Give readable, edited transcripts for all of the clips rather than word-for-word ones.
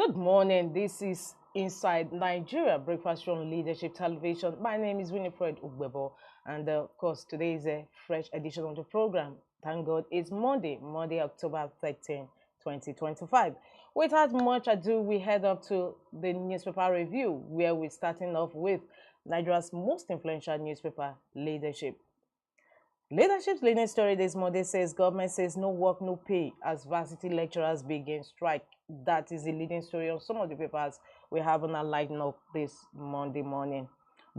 Good morning. This is Inside Nigeria Breakfast Show on Leadership Television. My name is Winifred Ugbebo, and of course, today is a fresh edition of the program. Thank God it's Monday, October 13, 2025. Without much ado, we head up to the newspaper review, where we're starting off with Nigeria's most influential newspaper, Leadership. Leadership's leading story this Monday says government says no work, no pay as varsity lecturers begin strike. That is the leading story on some of the papers we have on our lineup this Monday morning.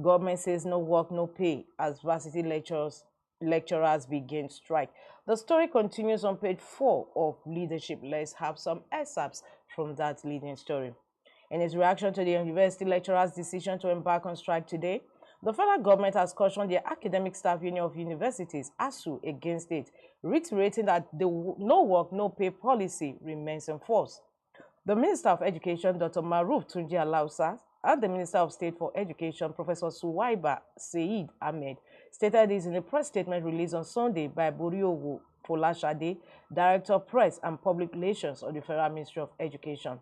Government says no work, no pay as varsity lecturers begin strike. The story continues on page 4 of Leadership. Let's have some excerpts from that leading story. In his reaction to the university lecturers' decision to embark on strike today, the federal government has cautioned the Academic Staff Union of Universities, ASU, against it, reiterating that the no work, no pay policy remains in force. The Minister of Education, Dr. Maruf Tunji Alausa, and the Minister of State for Education, Professor Suwaiba Said Ahmed, stated this in a press statement released on Sunday by Boriowo Folashade, Director of Press and Public Relations of the Federal Ministry of Education.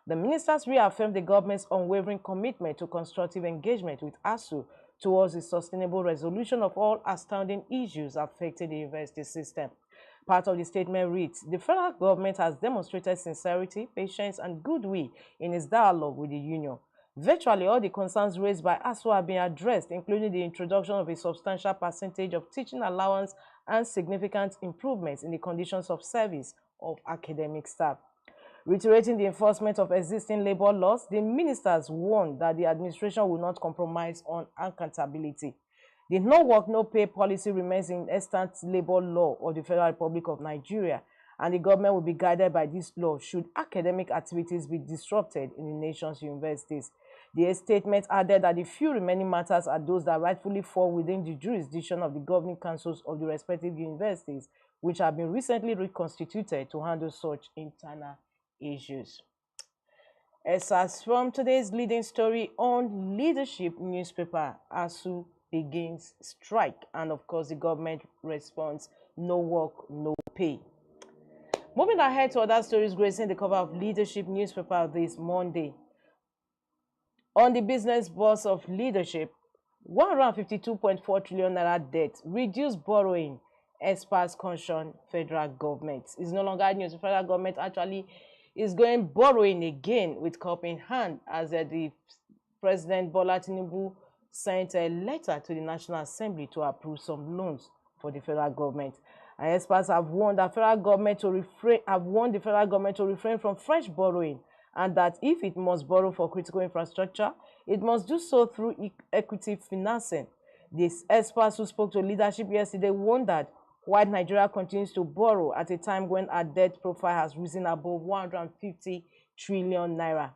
The ministers reaffirmed the government's unwavering commitment to constructive engagement with ASU towards the sustainable resolution of all outstanding issues affecting the university system. Part of the statement reads, the federal government has demonstrated sincerity, patience, and goodwill in its dialogue with the union. Virtually all the concerns raised by ASU have been addressed, including the introduction of a substantial percentage of teaching allowance and significant improvements in the conditions of service of academic staff. Reiterating the enforcement of existing labor laws, the ministers warned that the administration will not compromise on accountability. The no work, no pay policy remains in extant labor law of the Federal Republic of Nigeria, and the government will be guided by this law should academic activities be disrupted in the nation's universities. The statement added that the few remaining matters are those that rightfully fall within the jurisdiction of the governing councils of the respective universities, which have been recently reconstituted to handle such internal issues. As from today's leading story on Leadership newspaper, ASU begins strike, and of course the government responds no work, no pay. Moving ahead to other stories gracing the cover of Leadership newspaper this Monday. On the business boss of Leadership, 152.4 trillion naira debt, reduced borrowing, experts caution federal government. It's no longer news. The federal government actually is going borrowing again with cup in hand, as the President Bola Tinubu sent a letter to the National Assembly to approve some loans for the federal government. And experts have warned the federal government to refrain from fresh borrowing, and that if it must borrow for critical infrastructure, it must do so through equity financing. These experts who spoke to Leadership yesterday warned that while Nigeria continues to borrow at a time when our debt profile has risen above 150 trillion naira.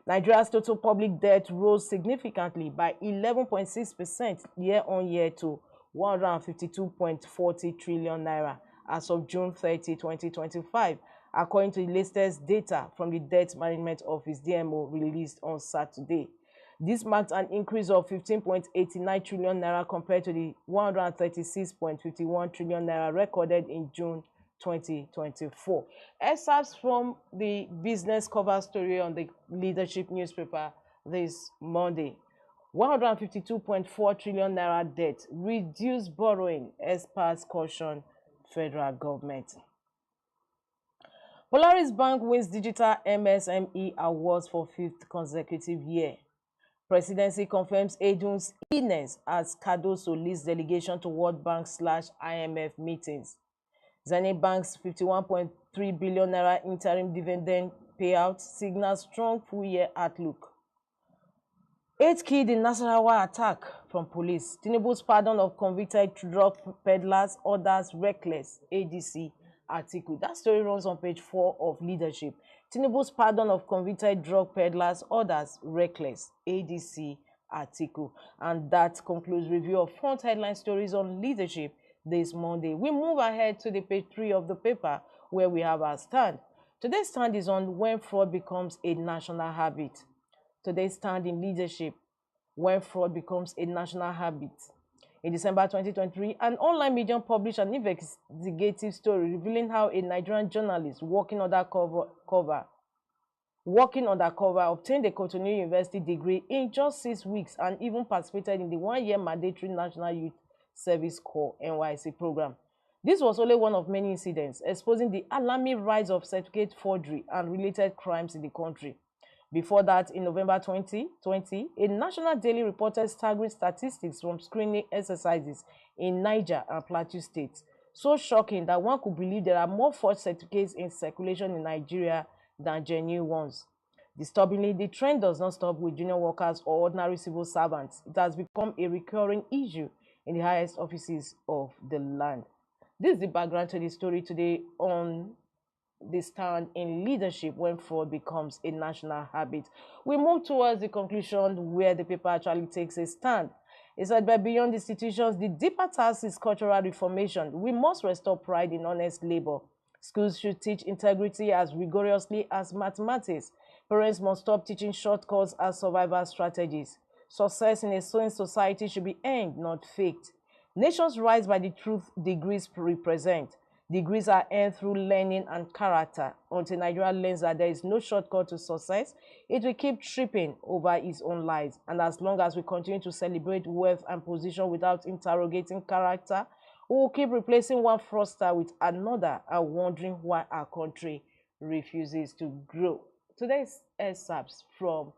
Nigeria's total public debt rose significantly by 11.6% year-on-year to 152.40 trillion naira as of June 30, 2025, according to the latest data from the Debt Management Office (DMO) released on Saturday. This marked an increase of 15.89 trillion naira compared to the 136.51 trillion naira recorded in June 2024. Excerpts from the business cover story on the Leadership newspaper this Monday. 152.4 trillion naira debt, reduced borrowing, experts caution federal government. Polaris Bank wins digital MSME awards for 5th consecutive year. Presidency confirms Edun's illness as Cardoso leads delegation to World Bank/IMF meetings. Zenith Bank's 51.3 billion naira interim dividend payout signals strong full-year outlook. 8 killed in Nasarawa attack from police. Tinubu's pardon of convicted drug peddlers, others reckless. ADC article. That story runs on page 4 of Leadership. Tinubu's pardon of convicted drug peddlers, others reckless. ADC article. And that concludes review of front headline stories on Leadership this Monday. We move ahead to the page 3 of the paper, where we have our stand. Today's stand is on when fraud becomes a national habit. Today's stand in Leadership, when fraud becomes a national habit. In December 2023, an online medium published an investigative story revealing how a Nigerian journalist working under cover working undercover, obtained a Cotonou University degree in just 6 weeks and even participated in the 1-year mandatory National Youth Service Corps (NYSC) program. This was only one of many incidents exposing the alarming rise of certificate forgery and related crimes in the country. Before that, in November 2020, a national daily reported staggering statistics from screening exercises in Niger and Plateau states. So shocking that one could believe there are more forged certificates in circulation in Nigeria than genuine ones. Disturbingly, the trend does not stop with junior workers or ordinary civil servants. It has become a recurring issue in the highest offices of the land. This is the background to the story today on the stand in leadership when fraud becomes a national habit. We move towards the conclusion where the paper actually takes a stand. It said, but beyond institutions, the deeper task is cultural reformation. We must restore pride in honest labor. Schools should teach integrity as rigorously as mathematics. Parents must stop teaching shortcuts as survival strategies. Success in a sewing society should be earned, not faked. Nations rise by the truth degrees represent. Degrees are earned through learning and character. Until Nigeria learns that there is no shortcut to success, it will keep tripping over its own lies. And as long as we continue to celebrate wealth and position without interrogating character, we will keep replacing one fraudster with another and wondering why our country refuses to grow. Today's excerpts from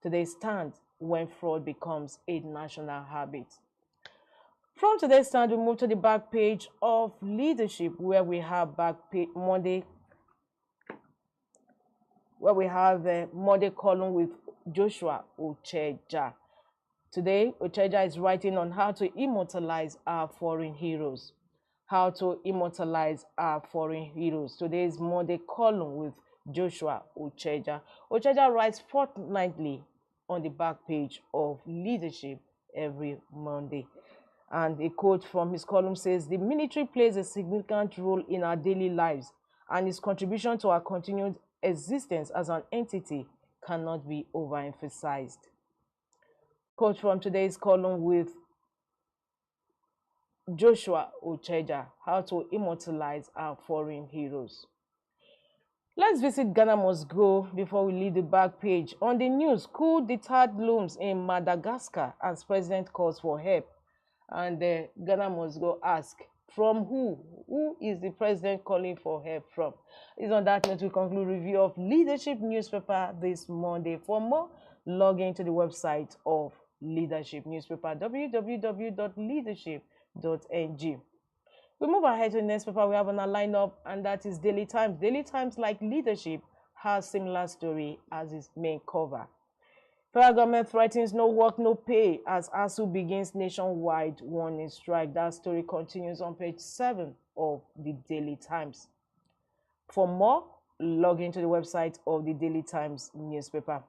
today's stand when fraud becomes a national habit. From today's stand, we move to the back page of leadership, where we have back page Monday, where we have the Monday column with Joshua Ocheja. Today, Ocheja is writing on how to immortalize our foreign heroes. How to immortalize our foreign heroes. Today's Monday column with Joshua Ocheja. Ocheja writes fortnightly on the back page of leadership every Monday. And a quote from his column says, the military plays a significant role in our daily lives, and its contribution to our continued existence as an entity cannot be overemphasized. Quote from today's column with Joshua Ocheja, how to immortalize our foreign heroes. Let's visit Ghana Must Go before we leave the back page. On the news, coup d'etat looms in Madagascar as president calls for help. And Ghana Must Go ask, from who? Who is the president calling for help from? It's on that note we conclude review of Leadership newspaper this Monday. For more, log into the website of Leadership newspaper, www.leadership.ng. We move ahead to the next paper we have on our lineup, and that is Daily Times. Daily Times, like Leadership, has similar story as its main cover. Federal government threatens no work, no pay as ASU begins nationwide warning strike. That story continues on page 7 of the Daily Times. For more, log into the website of the Daily Times newspaper.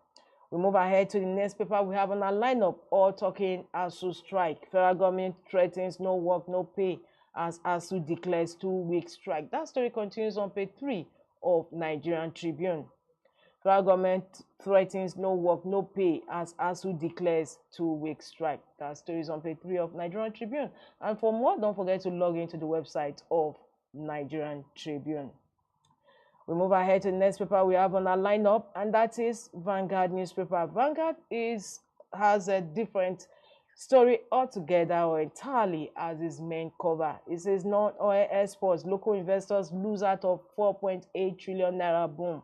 We move ahead to the next paper we have on our lineup, all talking ASU strike. Federal government threatens no work, no pay as ASU declares 2-week strike. That story continues on page 3 of Nigerian Tribune. Federal government threatens no work, no pay as ASU declares 2-week strike. That story is on page 3 of Nigerian Tribune. And for more, don't forget to log into the website of Nigerian Tribune. We move ahead to the next paper we have on our lineup, and that is Vanguard newspaper. Vanguard has a different story altogether or entirely as its main cover. It says non-oil exports, local investors lose out of 4.8 trillion naira boom.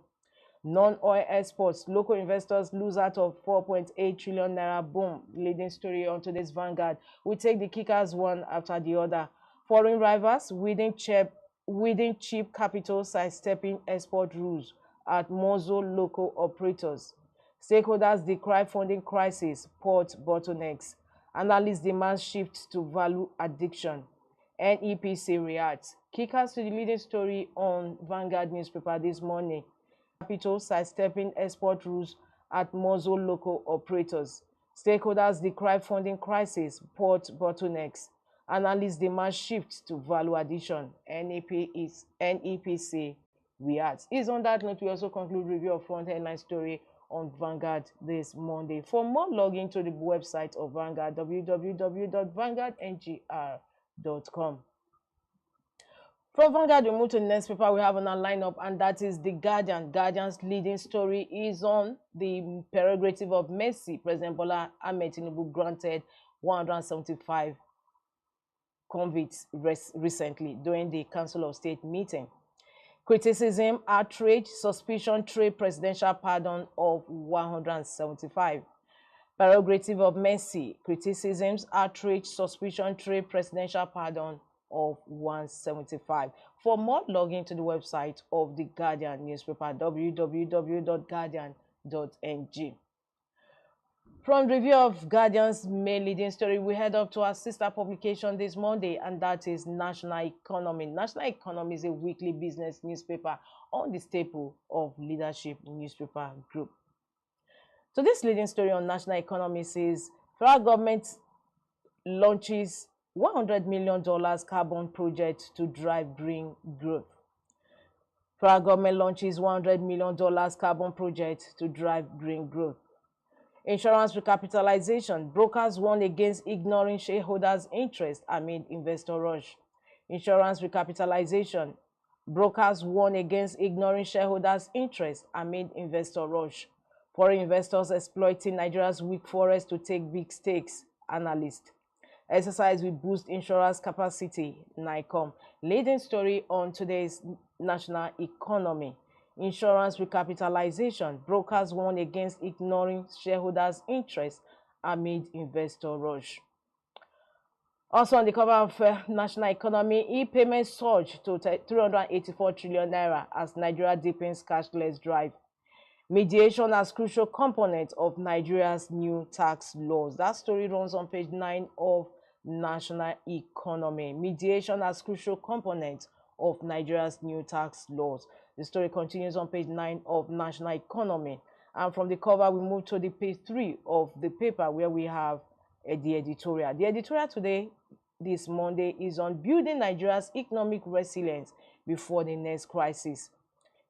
Non-oil exports, local investors lose out of 4.8 trillion naira boom. Leading story on today's Vanguard. We take the kickers one after the other. Foreign rivals within cheap capital sidestepping export rules at muzzle local operators. Stakeholders decry funding crisis, port bottlenecks. Analysts demand shift to value addiction. NEPC reacts. Kickers to the leading story on Vanguard newspaper this morning. Capital sidestepping export rules at muzzle local operators. Stakeholders decry funding crisis, port bottlenecks. Analysts demand shift to value addition. NEPC reacts. Is on that note, we also conclude review of front headline story on Vanguard this Monday. For more, log into the website of Vanguard, www.vanguardngr.com. From Vanguard, we move to the next paper we have on our lineup, and that is The Guardian. Guardian's leading story is on the prerogative of mercy. President Bola Ahmed Tinubu granted 175 convicts recently during the Council of State meeting. Criticism, outrage, suspicion, trade presidential pardon of 175. Prerogative of mercy, criticisms, outrage, suspicion, trade presidential pardon of 175. For more, log into the website of The Guardian newspaper, www.guardian.ng. From review of Guardian's main leading story, we head up to our sister publication this Monday, and that is National Economy. National Economy is a weekly business newspaper on the staple of Leadership newspaper group. So this leading story on National Economy says, federal government launches $100 million carbon project to drive green growth. Federal government launches $100 million carbon project to drive green growth. Insurance recapitalization. Brokers warn against ignoring shareholders' interest amid investor rush. Insurance recapitalization. Brokers warn against ignoring shareholders' interest amid investor rush. Foreign investors exploiting Nigeria's weak forest to take big stakes. Analyst. Exercise will boost insurance capacity. NICOM. Leading story on today's National Economy. Insurance recapitalization. Brokers warn against ignoring shareholders' interest amid investor rush. Also on the cover of National Economy, e-payment surge to 384 trillion naira as Nigeria deepens cashless drive. Mediation as crucial component of Nigeria's new tax laws. That story runs on page 9 of National Economy. Mediation as crucial component of Nigeria's new tax laws. The story continues on page 9 of National Economy. And from the cover, we move to the page 3 of the paper where we have the editorial. The editorial today, this Monday, is on building Nigeria's economic resilience before the next crisis.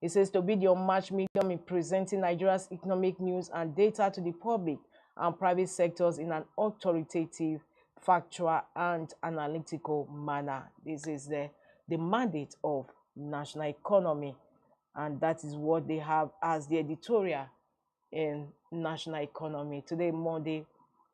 It says to be the unmatched medium in presenting Nigeria's economic news and data to the public and private sectors in an authoritative, factual, and analytical manner. This is the mandate of National Economy, and that is what they have as the editorial in National Economy today, Monday,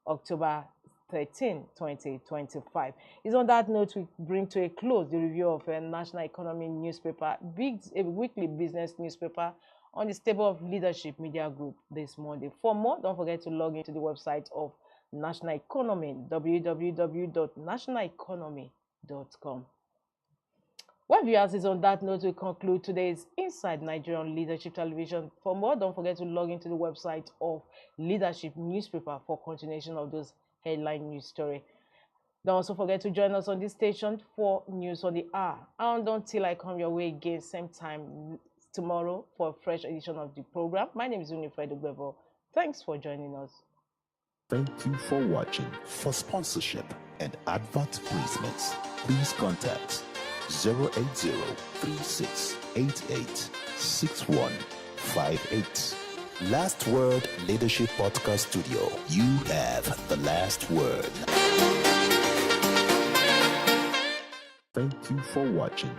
October 13, 2025. It's on that note we bring to a close the review of a National Economy newspaper, a weekly business newspaper on the stable of Leadership Media Group this Monday. For more, don't forget to log into the website of National Economy, www.nationaleconomy.com. Well, viewers, it's on that note we conclude today's Inside Nigerian Leadership Television. For more, don't forget to log into the website of Leadership newspaper for continuation of those headline news story. Don't also forget to join us on this station for news on the hour. And until I come your way again, same time tomorrow for a fresh edition of the program. My name is Winifred Ogbevo. Thanks for joining us. Thank you for watching. For sponsorship and advert placements, please contact 080-3688-6158. Last Word Leadership Podcast Studio. You have the last word. Thank you for watching.